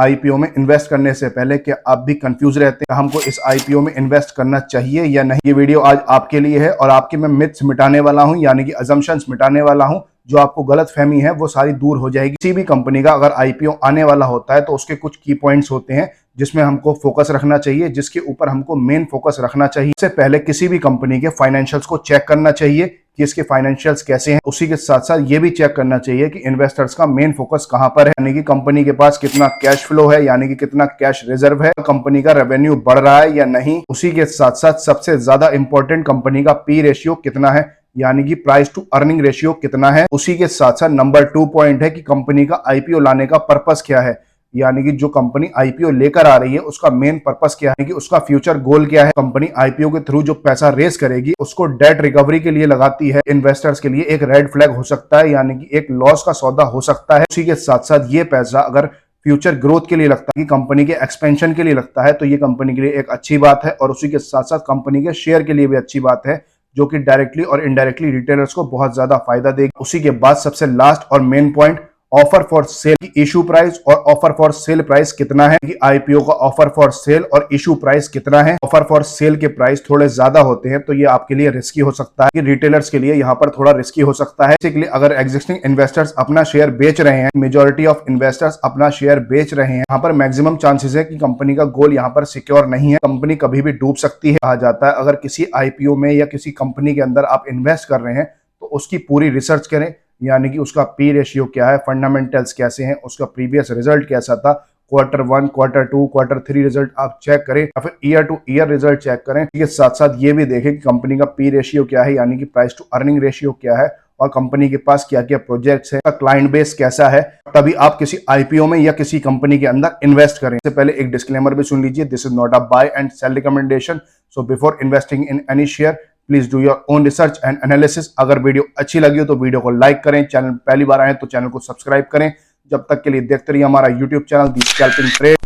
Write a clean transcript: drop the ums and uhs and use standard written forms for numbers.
IPO में invest करने से पहले क्या आप भी कंफ्यूज रहते हैं हमको इस आईपीओ में इन्वेस्ट करना चाहिए या नहीं? ये वीडियो आज आपके लिए है और आपके मैं मिथ्स मिटाने वाला हूं, यानी कि अजम्पशंस मिटाने वाला हूं। जो आपको गलतफहमी है वो सारी दूर हो जाएगी। किसी भी कंपनी का अगर आईपीओ आने वाला होता है तो उसके कुछ की पॉइंट्स होते हैं जिसमें हमको फोकस रखना चाहिए, जिसके ऊपर हमको मेन फोकस रखना चाहिए। इससे पहले किसी भी कंपनी के फाइनेंशियल्स को चेक करना चाहिए कि इसके फाइनेंशियल्स कैसे हैं। उसी के साथ साथ ये भी चेक करना चाहिए कि इन्वेस्टर्स का मेन फोकस कहां पर है, यानी कि कंपनी के पास कितना कैश फ्लो है, यानी कि कितना कैश रिजर्व है, कंपनी का रेवेन्यू बढ़ रहा है या नहीं। उसी के साथ साथ सबसे ज्यादा इंपॉर्टेंट कंपनी का पी रेशियो कितना है, यानी कि प्राइस टू अर्निंग रेशियो कितना है। उसी के साथ साथ नंबर 2 पॉइंट है कि कंपनी का आईपीओ लाने का पर्पस क्या है, यानी कि जो कंपनी आईपीओ लेकर आ रही है उसका मेन पर्पस क्या है, कि उसका फ्यूचर गोल क्या है। कंपनी आईपीओ के थ्रू जो पैसा रेस करेगी उसको डेट रिकवरी के लिए लगाती है, इन्वेस्टर्स के लिए एक रेड फ्लैग हो सकता है, यानी कि एक लॉस का सौदा हो सकता है। उसी के साथ साथ ये पैसा अगर फ्यूचर ग्रोथ के लिए लगता है, कि कंपनी के एक्सपेंशन के लिए लगता है, तो ये कंपनी के लिए एक अच्छी बात है। और उसी के साथ साथ कंपनी के शेयर के लिए भी अच्छी बात है, जो कि डायरेक्टली और इनडायरेक्टली रिटेलर्स को बहुत ज्यादा फायदा देगी। उसी के बाद सबसे लास्ट और main point, offer for sale की इशू प्राइस और ऑफर फॉर सेल प्राइस कितना है, कि आईपीओ का ऑफर फॉर सेल और इशू प्राइस कितना है। ऑफर फॉर सेल के प्राइस थोड़े ज्यादा होते हैं तो ये आपके लिए रिस्की हो सकता है, कि रिटेलर्स के लिए यहाँ पर थोड़ा रिस्की हो सकता है। बेसिकली अगर एग्जिस्टिंग इन्वेस्टर्स अपना शेयर बेच रहे हैं, मेजोरिटी ऑफ इन्वेस्टर्स अपना शेयर बेच रहे हैं, यहाँ पर मैक्सिमम चांसेस है कि कंपनी का गोल यहाँ पर सिक्योर नहीं है, कंपनी कभी भी डूब सकती है। कहा जाता है अगर किसी आईपीओ में या किसी कंपनी के अंदर आप इन्वेस्ट कर रहे हैं तो उसकी पूरी रिसर्च करें, यानी कि उसका पी रेशियो क्या है, फंडामेंटल्स कैसे हैं, उसका प्रीवियस रिजल्ट कैसा था, Q1, Q2, Q3 रिजल्ट आप चेक करें या फिर year to year result check करें। इसके साथ साथ ये भी देखें कि कंपनी का पी रेशियो क्या है, यानी कि प्राइस टू अर्निंग रेशियो क्या है, और कंपनी के पास क्या क्या प्रोजेक्ट्स है, क्लाइंट बेस कैसा है, तभी आप किसी आईपीओ में या किसी कंपनी के अंदर इन्वेस्ट करें। इससे पहले एक डिस्क्लेमर भी सुन लीजिए, this is not a buy and sell recommendation, so before investing in any share please do your own research and analysis. अगर वीडियो अच्छी लगी हो तो वीडियो को लाइक करें, चैनल पहली बार आए तो चैनल को सब्सक्राइब करें। जब तक के लिए देखते रहिए हमारा यूट्यूब चैनल दी स्कैल्पिंग ट्रेड।